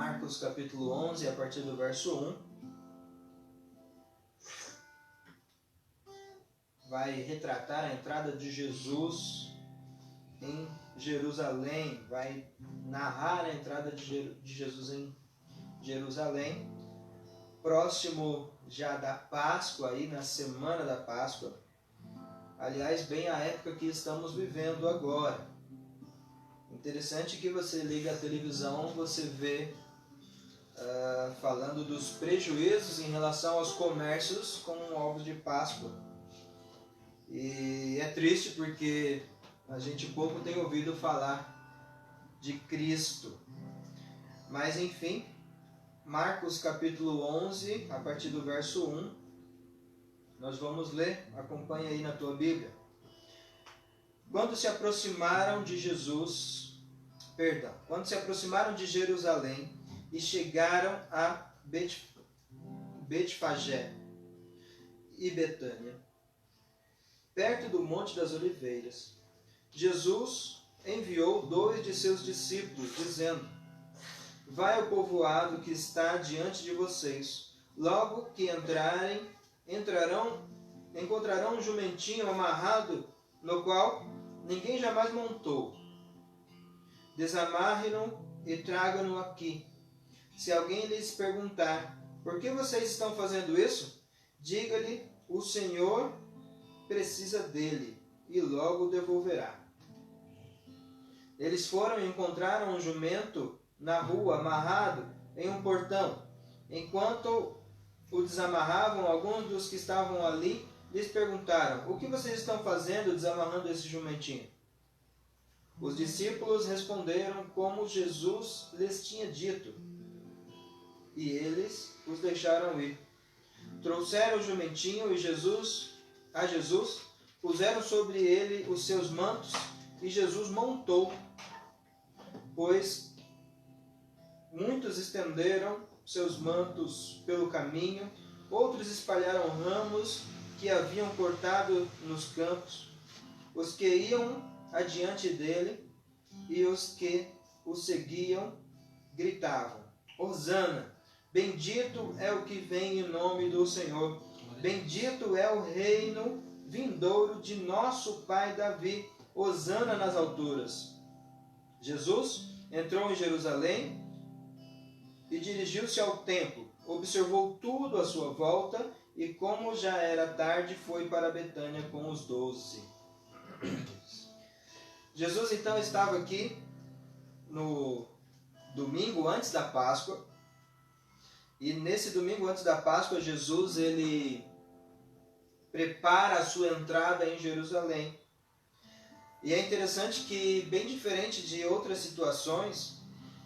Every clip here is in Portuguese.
Marcos capítulo 11, a partir do verso 1. Vai retratar a entrada de Jesus em Jerusalém, vai narrar a entrada de Jesus em Jerusalém, próximo já da Páscoa, aí na semana da Páscoa. Aliás, bem a época que estamos vivendo agora. Interessante que você liga a televisão, você vê falando dos prejuízos em relação aos comércios com ovos de Páscoa. E é triste porque a gente pouco tem ouvido falar de Cristo. Mas enfim, Marcos capítulo 11, a partir do verso 1, nós vamos ler, acompanha aí na tua Bíblia. Quando se aproximaram de Jerusalém e chegaram a Betfagé e Betânia, perto do Monte das Oliveiras, Jesus enviou 2 de seus discípulos, dizendo: vai ao povoado que está diante de vocês. Logo que encontrarão um jumentinho amarrado, no qual ninguém jamais montou. Desamarre-no e tragam-no aqui. Se alguém lhes perguntar: por que vocês estão fazendo isso? Diga-lhe: o Senhor precisa dele, e logo o devolverá. Eles foram e encontraram um jumento na rua, amarrado em um portão. Enquanto o desamarravam, alguns dos que estavam ali lhes perguntaram: o que vocês estão fazendo desamarrando esse jumentinho? Os discípulos responderam como Jesus lhes tinha dito, e eles os deixaram ir. Trouxeram o jumentinho e a Jesus, puseram sobre ele os seus mantos, e Jesus montou, pois muitos estenderam seus mantos pelo caminho, outros espalharam ramos que haviam cortado nos campos. Os que iam adiante dele e os que o seguiam gritavam: Hosana! Bendito é o que vem em nome do Senhor. Bendito é o reino vindouro de nosso pai Davi. Hosana nas alturas. Jesus entrou em Jerusalém e dirigiu-se ao templo. Observou tudo à sua volta e, como já era tarde, foi para Betânia com os 12. Jesus então estava aqui no domingo antes da Páscoa. E nesse domingo antes da Páscoa, Jesus ele prepara a sua entrada em Jerusalém. E é interessante que, bem diferente de outras situações,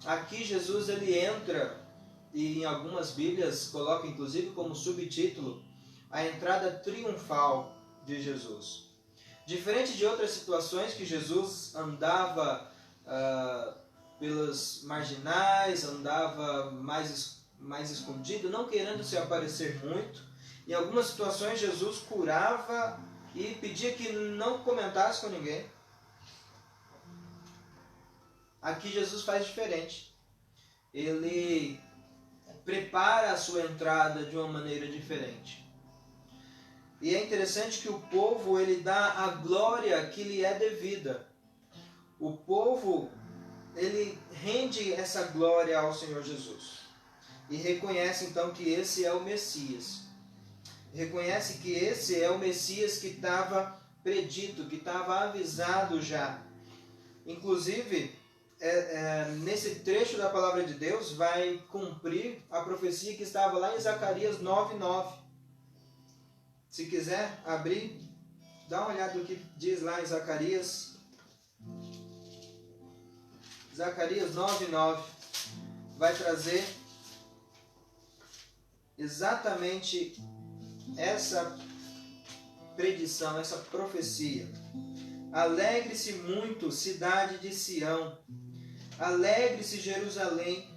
aqui Jesus ele entra, e em algumas Bíblias coloca inclusive como subtítulo, a entrada triunfal de Jesus. Diferente de outras situações que Jesus andava pelas marginais, andava mais escondido, não querendo se aparecer muito. Em algumas situações Jesus curava e pedia que não comentasse com ninguém. Aqui Jesus faz diferente. Ele prepara a sua entrada de uma maneira diferente. E é interessante que o povo ele dá a glória que lhe é devida. O povo ele rende essa glória ao Senhor Jesus. E reconhece então que esse é o Messias. Reconhece que esse é o Messias que estava predito, que estava avisado já. Inclusive, nesse trecho da palavra de Deus vai cumprir a profecia que estava lá em Zacarias 9:9. Se quiser abrir, dá uma olhada no que diz lá em Zacarias 9:9. Vai trazer exatamente essa predição, essa profecia. Alegre-se muito, cidade de Sião. Alegre-se, Jerusalém.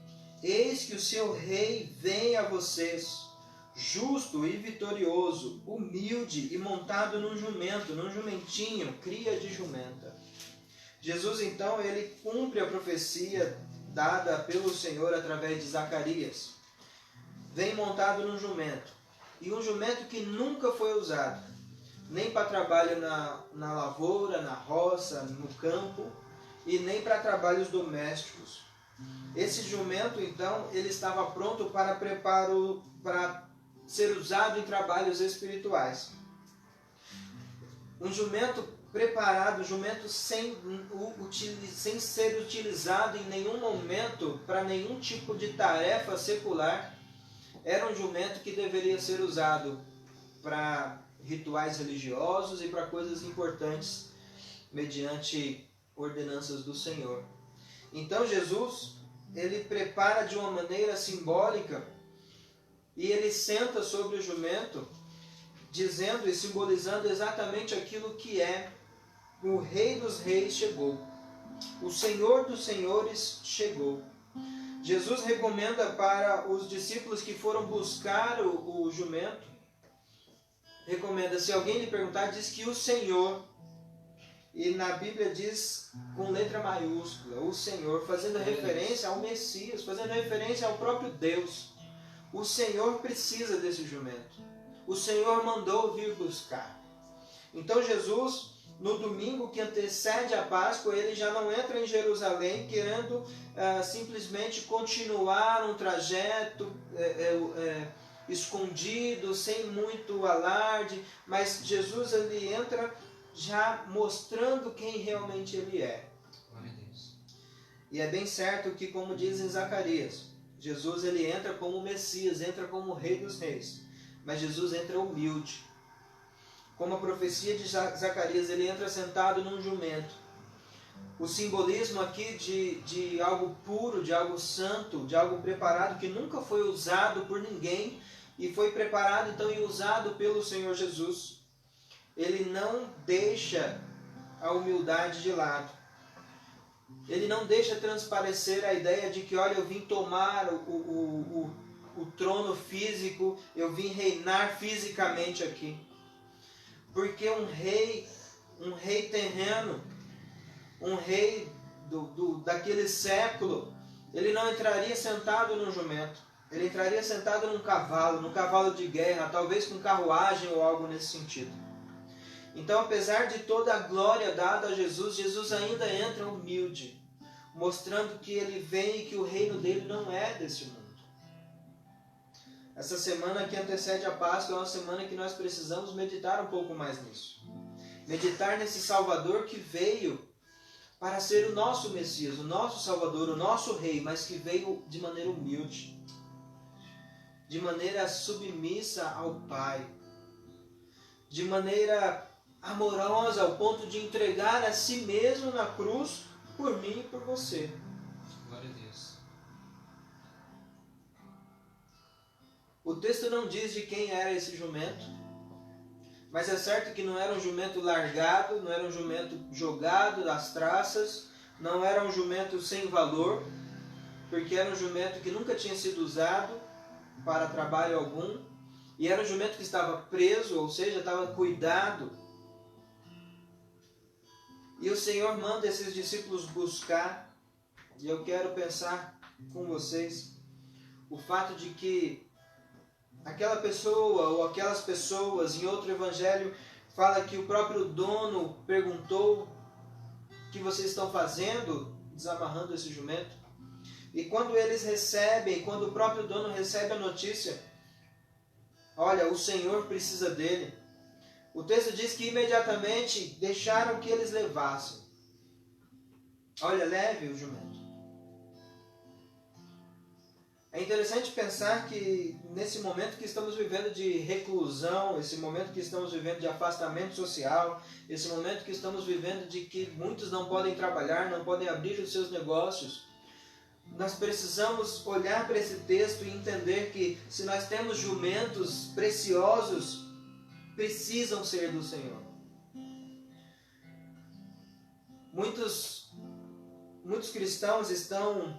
Eis que o seu rei vem a vocês, justo e vitorioso, humilde e montado num jumentinho, cria de jumenta. Jesus, então, ele cumpre a profecia dada pelo Senhor através de Zacarias. Vem montado num jumento. E um jumento que nunca foi usado, nem para trabalho na lavoura, na roça, no campo, e nem para trabalhos domésticos. Esse jumento, então, ele estava pronto para preparo para ser usado em trabalhos espirituais. Um jumento preparado, um jumento sem ser utilizado em nenhum momento para nenhum tipo de tarefa secular, era um jumento que deveria ser usado para rituais religiosos e para coisas importantes mediante ordenanças do Senhor. Então Jesus, ele prepara de uma maneira simbólica e ele senta sobre o jumento, dizendo e simbolizando exatamente aquilo que é: o Rei dos Reis chegou, o Senhor dos Senhores chegou. Jesus recomenda para os discípulos que foram buscar o jumento, recomenda, se alguém lhe perguntar, diz que o Senhor, e na Bíblia diz com letra maiúscula, o Senhor, fazendo referência ao Messias, fazendo referência ao próprio Deus. O Senhor precisa desse jumento. O Senhor mandou vir buscar. Então Jesus, no domingo que antecede a Páscoa, ele já não entra em Jerusalém querendo simplesmente continuar um trajeto escondido, sem muito alarde, mas Jesus ele entra já mostrando quem realmente ele é. E é bem certo que, como diz em Zacarias, Jesus ele entra como Messias, entra como Rei dos Reis, mas Jesus entra humilde. Como a profecia de Zacarias, ele entra sentado num jumento. O simbolismo aqui de algo puro, de algo santo, de algo preparado, que nunca foi usado por ninguém, e foi preparado então e usado pelo Senhor Jesus. Ele não deixa a humildade de lado. Ele não deixa transparecer a ideia de que, olha, eu vim tomar o trono físico, eu vim reinar fisicamente aqui. Porque um rei terreno, um rei daquele século, ele não entraria sentado num jumento, ele entraria sentado num cavalo de guerra, talvez com carruagem ou algo nesse sentido. Então, apesar de toda a glória dada a Jesus, Jesus ainda entra humilde, mostrando que ele vem e que o reino dele não é desse mundo. Essa semana que antecede a Páscoa é uma semana que nós precisamos meditar um pouco mais nisso. Meditar nesse Salvador que veio para ser o nosso Messias, o nosso Salvador, o nosso Rei, mas que veio de maneira humilde, de maneira submissa ao Pai, de maneira amorosa, ao ponto de entregar a si mesmo na cruz por mim e por você. Glória a Deus. O texto não diz de quem era esse jumento, mas é certo que não era um jumento largado, não era um jumento jogado das traças, não era um jumento sem valor, porque era um jumento que nunca tinha sido usado para trabalho algum, e era um jumento que estava preso, ou seja, estava cuidado. E o Senhor manda esses discípulos buscar, e eu quero pensar com vocês o fato de que aquela pessoa ou aquelas pessoas, em outro evangelho, fala que o próprio dono perguntou: o que vocês estão fazendo desamarrando esse jumento? E quando eles recebem, quando o próprio dono recebe a notícia, olha, o Senhor precisa dele, o texto diz que imediatamente deixaram que eles levassem. Olha, leve o jumento. É interessante pensar que nesse momento que estamos vivendo de reclusão, esse momento que estamos vivendo de afastamento social, esse momento que estamos vivendo de que muitos não podem trabalhar, não podem abrir os seus negócios, nós precisamos olhar para esse texto e entender que se nós temos jumentos preciosos, precisam ser do Senhor. Muitos cristãos estão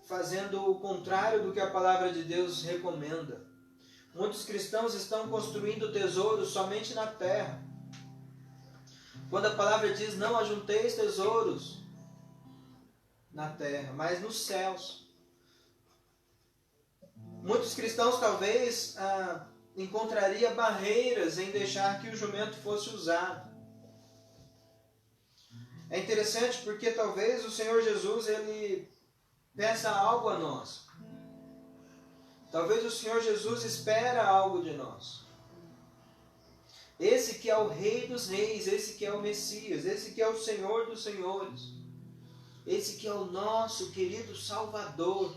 fazendo o contrário do que a palavra de Deus recomenda. Muitos cristãos estão construindo tesouros somente na terra. Quando a palavra diz: não ajunteis tesouros na terra, mas nos céus. Muitos cristãos talvez encontrariam barreiras em deixar que o jumento fosse usado. É interessante porque talvez o Senhor Jesus ele peça algo a nós. Talvez o Senhor Jesus espera algo de nós. Esse que é o Rei dos Reis, esse que é o Messias, esse que é o Senhor dos Senhores, esse que é o nosso querido Salvador,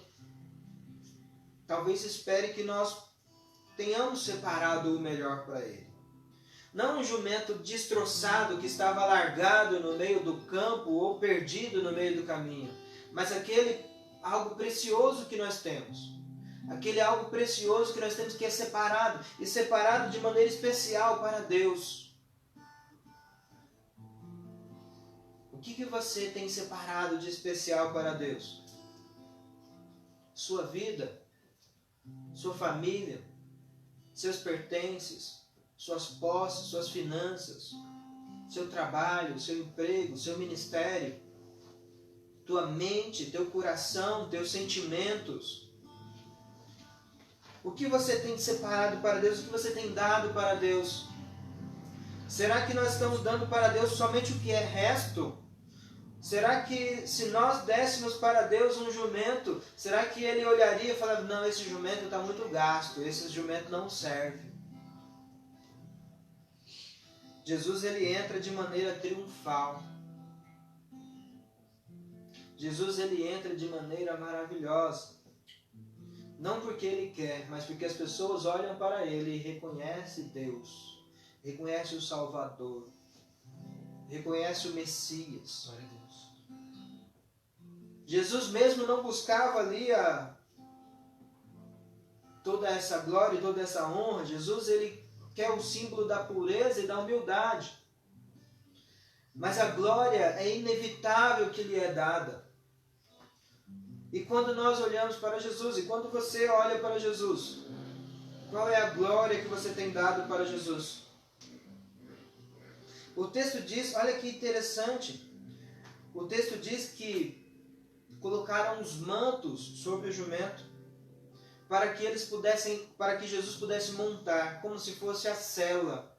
talvez espere que nós tenhamos separado o melhor para Ele. Não um jumento destroçado que estava largado no meio do campo ou perdido no meio do caminho, mas aquele algo precioso que nós temos. Aquele algo precioso que nós temos que é separado, e separado de maneira especial para Deus. O que você tem separado de especial para Deus? Sua vida, sua família, seus pertences, suas posses, suas finanças, seu trabalho, seu emprego, seu ministério, tua mente, teu coração, teus sentimentos. O que você tem separado para Deus? O que você tem dado para Deus? Será que nós estamos dando para Deus somente o que é resto? Será que se nós dessemos para Deus um jumento, será que Ele olharia e falaria, não, esse jumento está muito gasto, esse jumento não serve? Jesus ele entra de maneira triunfal. Jesus ele entra de maneira maravilhosa. Não porque Ele quer, mas porque as pessoas olham para Ele e reconhecem Deus, reconhecem o Salvador, reconhecem o Messias. Glória a Deus. Jesus mesmo não buscava ali toda essa glória e toda essa honra. Jesus ele quer o símbolo da pureza e da humildade. Mas a glória é inevitável que lhe é dada. E quando nós olhamos para Jesus, e quando você olha para Jesus, qual é a glória que você tem dado para Jesus? O texto diz, olha que interessante, o texto diz que colocaram os mantos sobre o jumento para que Jesus pudesse montar, como se fosse a sela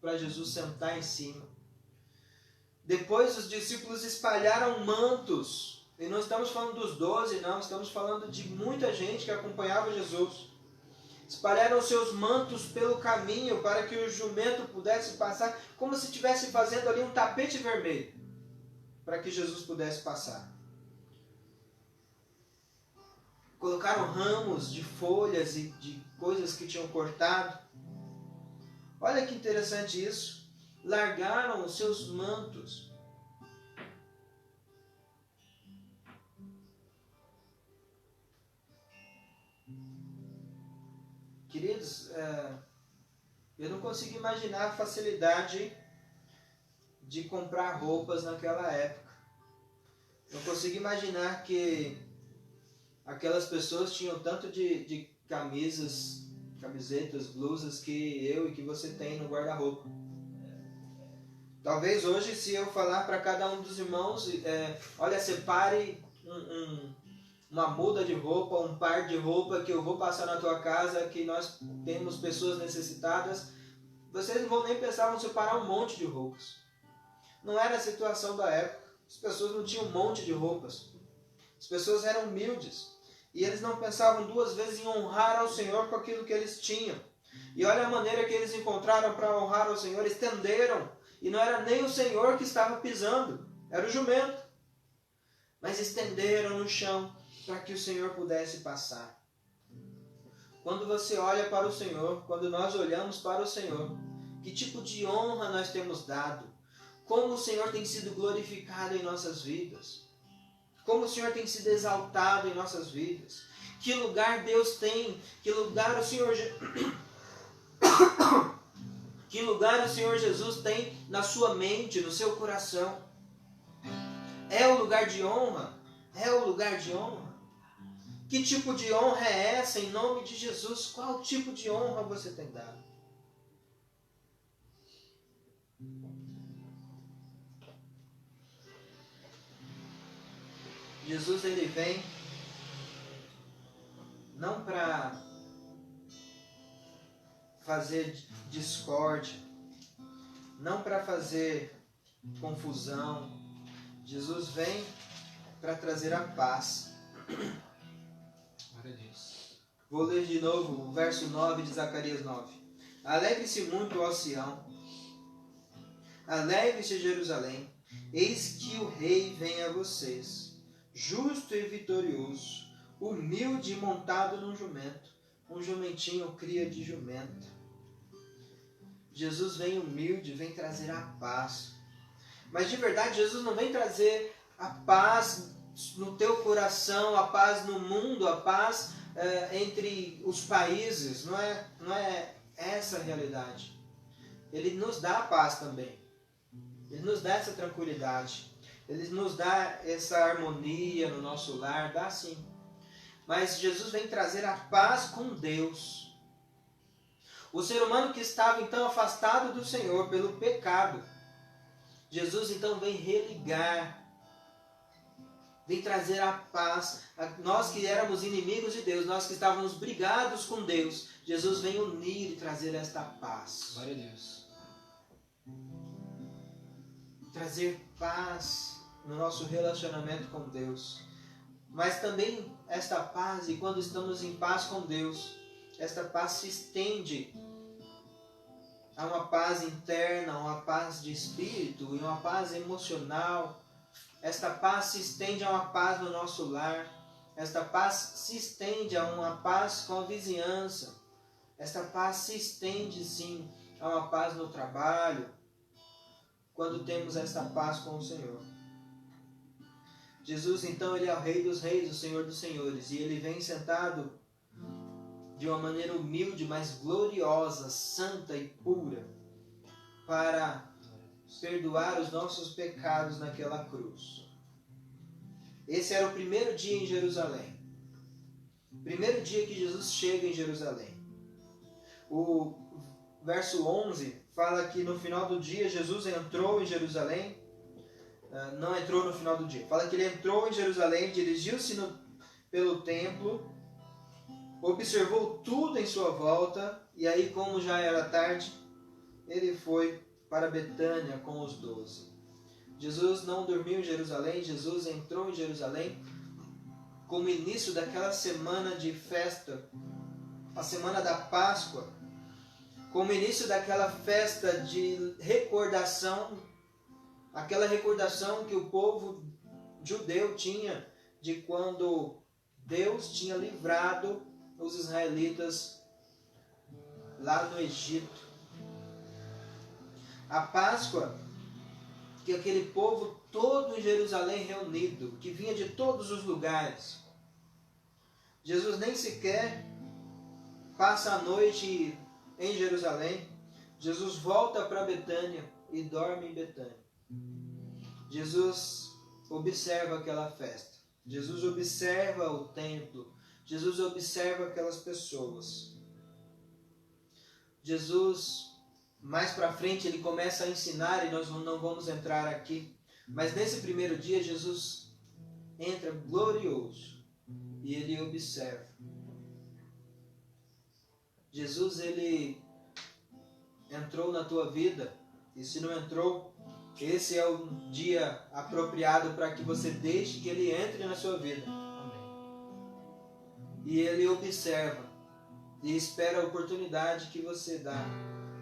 para Jesus sentar em cima. Depois os discípulos espalharam mantos. E não estamos falando dos 12, não. Estamos falando de muita gente que acompanhava Jesus. Espalharam seus mantos pelo caminho para que o jumento pudesse passar, como se estivesse fazendo ali um tapete vermelho, para que Jesus pudesse passar. Colocaram ramos de folhas e de coisas que tinham cortado. Olha que interessante isso. Largaram os seus mantos. Queridos, eu não consigo imaginar a facilidade de comprar roupas naquela época. Não consigo imaginar que aquelas pessoas tinham tanto de camisetas, blusas que eu e que você tem no guarda-roupa. Talvez hoje, se eu falar para cada um dos irmãos, olha, separe uma muda de roupa, um par de roupa que eu vou passar na tua casa, que nós temos pessoas necessitadas, vocês não vão nem pensar, vão separar um monte de roupas. Não era a situação da época. As pessoas não tinham um monte de roupas. As pessoas eram humildes. E eles não pensavam duas vezes em honrar ao Senhor com aquilo que eles tinham. E olha a maneira que eles encontraram para honrar ao Senhor. Estenderam. E não era nem o Senhor que estava pisando. Era o jumento. Mas estenderam no chão para que o Senhor pudesse passar. Quando você olha para o Senhor, quando nós olhamos para o Senhor, que tipo de honra nós temos dado? Como o Senhor tem sido glorificado em nossas vidas? Como o Senhor tem sido exaltado em nossas vidas? Que lugar Deus tem? Que lugar o Senhor Que lugar o Senhor Jesus tem na sua mente, no seu coração? É o lugar de honra? É o lugar de honra? Que tipo de honra é essa em nome de Jesus? Qual tipo de honra você tem dado? Jesus ele vem não para fazer discórdia, não para fazer confusão. Jesus vem para trazer a paz. Glória a Deus. Vou ler de novo o verso 9 de Zacarias 9. Alegre-se muito, ó Sião. Alegre-se, Jerusalém. Eis que o rei vem a vocês, justo e vitorioso, humilde e montado num jumento, um jumentinho cria de jumenta. Jesus vem humilde, vem trazer a paz. Mas de verdade, Jesus não vem trazer a paz no teu coração, a paz no mundo, a paz entre os países. Não é essa a realidade. Ele nos dá a paz também. Ele nos dá essa tranquilidade. Ele nos dá essa harmonia no nosso lar, dá sim. Mas Jesus vem trazer a paz com Deus. O ser humano que estava então afastado do Senhor pelo pecado, Jesus então vem religar, vem trazer a paz. Nós que éramos inimigos de Deus, nós que estávamos brigados com Deus, Jesus vem unir e trazer esta paz. Glória a Deus. Trazer paz no nosso relacionamento com Deus. Mas também esta paz, e quando estamos em paz com Deus, esta paz se estende a uma paz interna, a uma paz de espírito e uma paz emocional. Esta paz se estende a uma paz no nosso lar. Esta paz se estende a uma paz com a vizinhança. Esta paz se estende, sim, a uma paz no trabalho, quando temos esta paz com o Senhor. Jesus, então, ele é o Rei dos Reis, o Senhor dos Senhores, e ele vem sentado de uma maneira humilde, mas gloriosa, santa e pura, para perdoar os nossos pecados naquela cruz. Esse era o primeiro dia em Jerusalém. Primeiro dia que Jesus chega em Jerusalém. O verso 11 fala que no final do dia Jesus entrou em Jerusalém. Não entrou no final do dia. Fala que ele entrou em Jerusalém, dirigiu-se pelo templo, observou tudo em sua volta, e aí, como já era tarde, ele foi para Betânia com os 12. Jesus não dormiu em Jerusalém, Jesus entrou em Jerusalém como início daquela semana de festa, a semana da Páscoa, como início daquela festa de recordação, aquela recordação que o povo judeu tinha de quando Deus tinha livrado os israelitas lá no Egito. A Páscoa, que aquele povo todo em Jerusalém reunido, que vinha de todos os lugares. Jesus nem sequer passa a noite em Jerusalém. Jesus volta para Betânia e dorme em Betânia. Jesus observa aquela festa. Jesus observa o templo. Jesus observa aquelas pessoas. Jesus, mais para frente, ele começa a ensinar, e nós não vamos entrar aqui. Mas nesse primeiro dia, Jesus entra glorioso e ele observa. Jesus, ele entrou na tua vida, e se não entrou, esse é o dia apropriado para que você deixe que ele entre na sua vida. E ele observa e espera a oportunidade que você dá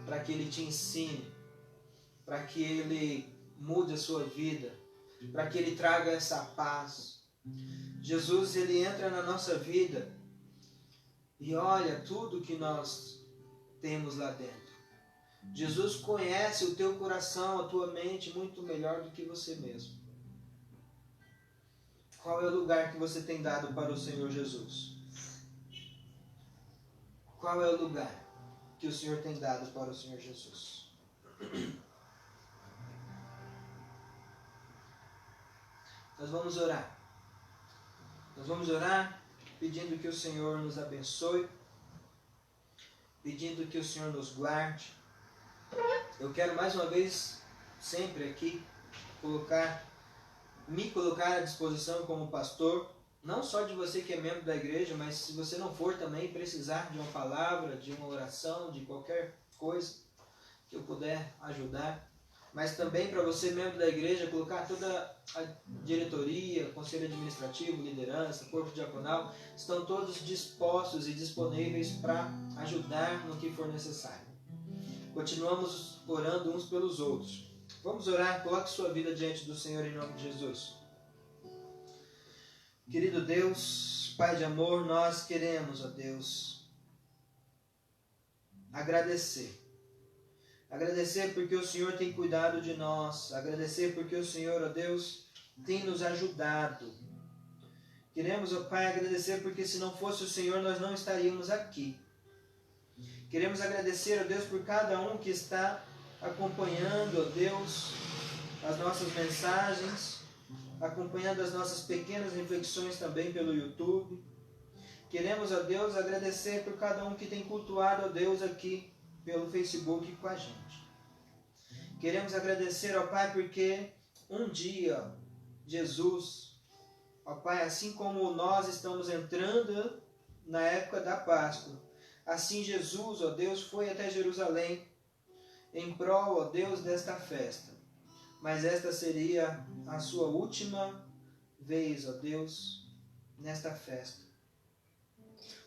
para que ele te ensine, para que ele mude a sua vida, para que ele traga essa paz. Jesus, ele entra na nossa vida e olha tudo que nós temos lá dentro. Jesus conhece o teu coração, a tua mente muito melhor do que você mesmo. Qual é o lugar que você tem dado para o Senhor Jesus? Qual é o lugar que o Senhor tem dado para o Senhor Jesus? Nós vamos orar. Nós vamos orar pedindo que o Senhor nos abençoe, pedindo que o Senhor nos guarde. Eu quero mais uma vez, sempre aqui, colocar me colocar à disposição como pastor, não só de você que é membro da igreja, mas se você não for também precisar de uma palavra, de uma oração, de qualquer coisa que eu puder ajudar. Mas também para você, membro da igreja, colocar toda a diretoria, conselho administrativo, liderança, corpo diaconal, estão todos dispostos e disponíveis para ajudar no que for necessário. Continuamos orando uns pelos outros. Vamos orar, coloque sua vida diante do Senhor em nome de Jesus. Querido Deus, Pai de amor, nós queremos, ó Deus, agradecer. Agradecer porque o Senhor tem cuidado de nós. Agradecer porque o Senhor, ó Deus, tem nos ajudado. Queremos, ó Pai, agradecer porque se não fosse o Senhor nós não estaríamos aqui. Queremos agradecer, ó Deus, por cada um que está acompanhando, ó Deus, as nossas mensagens, acompanhando as nossas pequenas reflexões também pelo YouTube. Queremos, ó Deus, agradecer por cada um que tem cultuado, ó Deus, aqui pelo Facebook com a gente. Queremos agradecer, ó Pai, porque um dia Jesus, ó Pai, assim como nós estamos entrando na época da Páscoa, assim Jesus, ó Deus, foi até Jerusalém em prol, ó Deus, desta festa. Mas esta seria a sua última vez, ó Deus, nesta festa.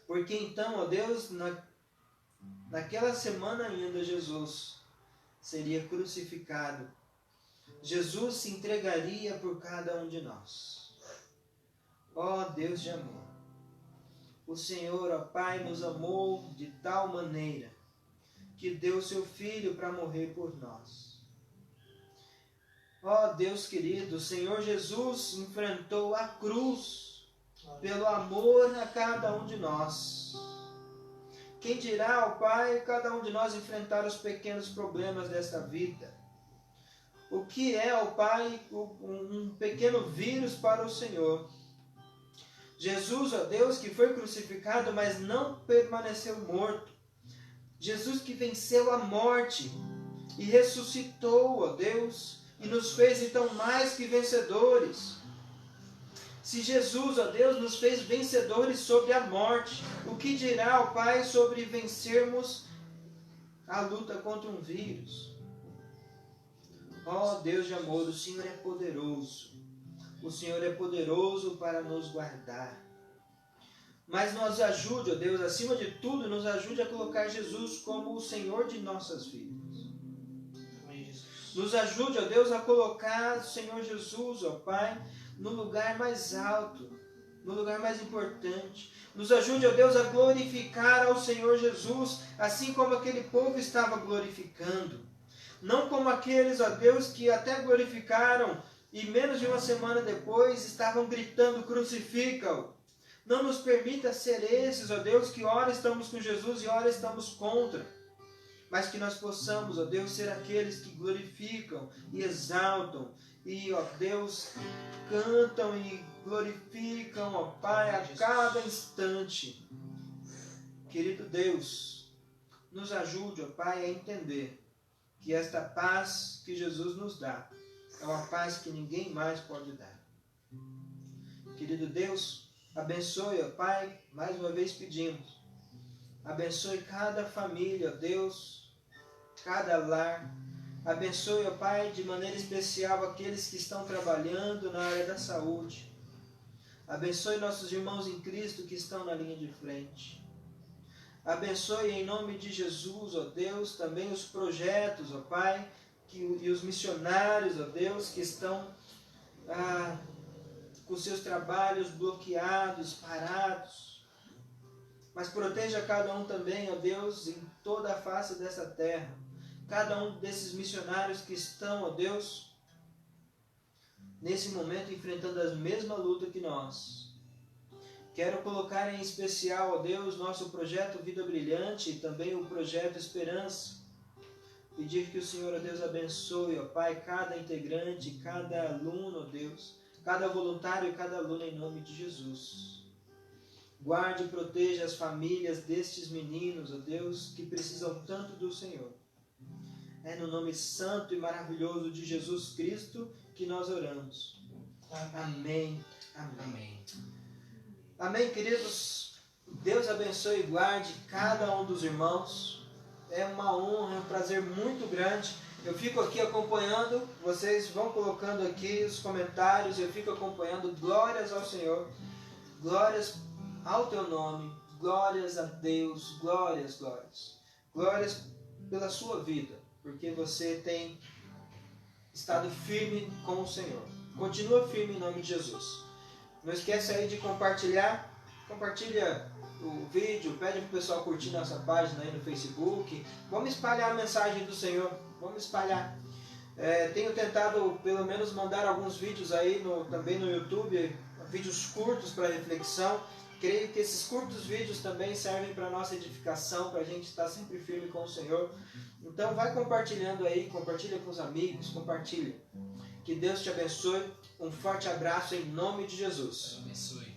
Porque então, ó Deus, naquela semana ainda Jesus seria crucificado. Jesus se entregaria por cada um de nós. Ó Deus de amor, o Senhor, ó Pai, nos amou de tal maneira que deu seu Filho para morrer por nós. Ó Deus querido, o Senhor Jesus enfrentou a cruz pelo amor a cada um de nós. Quem dirá, ó Pai, cada um de nós enfrentar os pequenos problemas desta vida? O que é, ó Pai, um pequeno vírus para o Senhor? Jesus, ó Deus, que foi crucificado, mas não permaneceu morto. Jesus que venceu a morte e ressuscitou, ó Deus, e nos fez então mais que vencedores. Se Jesus, ó Deus, nos fez vencedores sobre a morte, o que dirá, ó Pai, sobre vencermos a luta contra um vírus? Ó Deus de amor, o Senhor é poderoso. O Senhor é poderoso para nos guardar. Mas nos ajude, ó Deus, acima de tudo, nos ajude a colocar Jesus como o Senhor de nossas vidas. Nos ajude, ó Deus, a colocar o Senhor Jesus, ó Pai, no lugar mais alto, no lugar mais importante. Nos ajude, ó Deus, a glorificar ao Senhor Jesus, assim como aquele povo estava glorificando. Não como aqueles, ó Deus, que até glorificaram e menos de uma semana depois estavam gritando, crucifica-o. Não nos permita ser esses, ó Deus, que ora estamos com Jesus e ora estamos contra. Mas que nós possamos, ó Deus, ser aqueles que glorificam e exaltam. E, ó Deus, cantam e glorificam, ó Pai, a cada instante. Querido Deus, nos ajude, ó Pai, a entender que esta paz que Jesus nos dá é uma paz que ninguém mais pode dar. Querido Deus, abençoe, ó Pai, mais uma vez pedimos. Abençoe cada família, ó Deus, cada lar. Abençoe, ó Pai, de maneira especial aqueles que estão trabalhando na área da saúde. Abençoe nossos irmãos em Cristo que estão na linha de frente. Abençoe em nome de Jesus, ó Deus, também os projetos, ó Pai, e os missionários, ó Deus, que estão com seus trabalhos bloqueados, parados. Mas proteja cada um também, ó Deus, em toda a face dessa terra. Cada um desses missionários que estão, ó Deus, nesse momento enfrentando a mesma luta que nós. Quero colocar em especial, ó Deus, nosso projeto Vida Brilhante e também o projeto Esperança. Pedir que o Senhor, ó Deus, abençoe, ó Pai, cada integrante, cada aluno, ó Deus, cada voluntário e cada aluno em nome de Jesus. Guarde e proteja as famílias destes meninos, ó Deus, que precisam tanto do Senhor. É no nome santo e maravilhoso de Jesus Cristo que nós oramos. Amém. Amém. Amém. Amém, queridos. Deus abençoe e guarde cada um dos irmãos. É uma honra, é um prazer muito grande. Eu fico aqui acompanhando, vocês vão colocando aqui os comentários, eu fico acompanhando. Glórias ao Senhor, glórias ao teu nome, glórias a Deus, glórias, glórias. Glórias pela sua vida, porque você tem estado firme com o Senhor. Continua firme em nome de Jesus. Não esquece aí de compartilhar. Compartilha o vídeo, pede para o pessoal curtir nossa página aí no Facebook. Vamos espalhar a mensagem do Senhor. Vamos espalhar. Tenho tentado pelo menos mandar alguns vídeos aí também no YouTube, vídeos curtos para reflexão. Creio que esses curtos vídeos também servem para nossa edificação, para a gente estar sempre firme com o Senhor. Então vai compartilhando aí, compartilha com os amigos, compartilha. Que Deus te abençoe. Um forte abraço em nome de Jesus. Deus abençoe.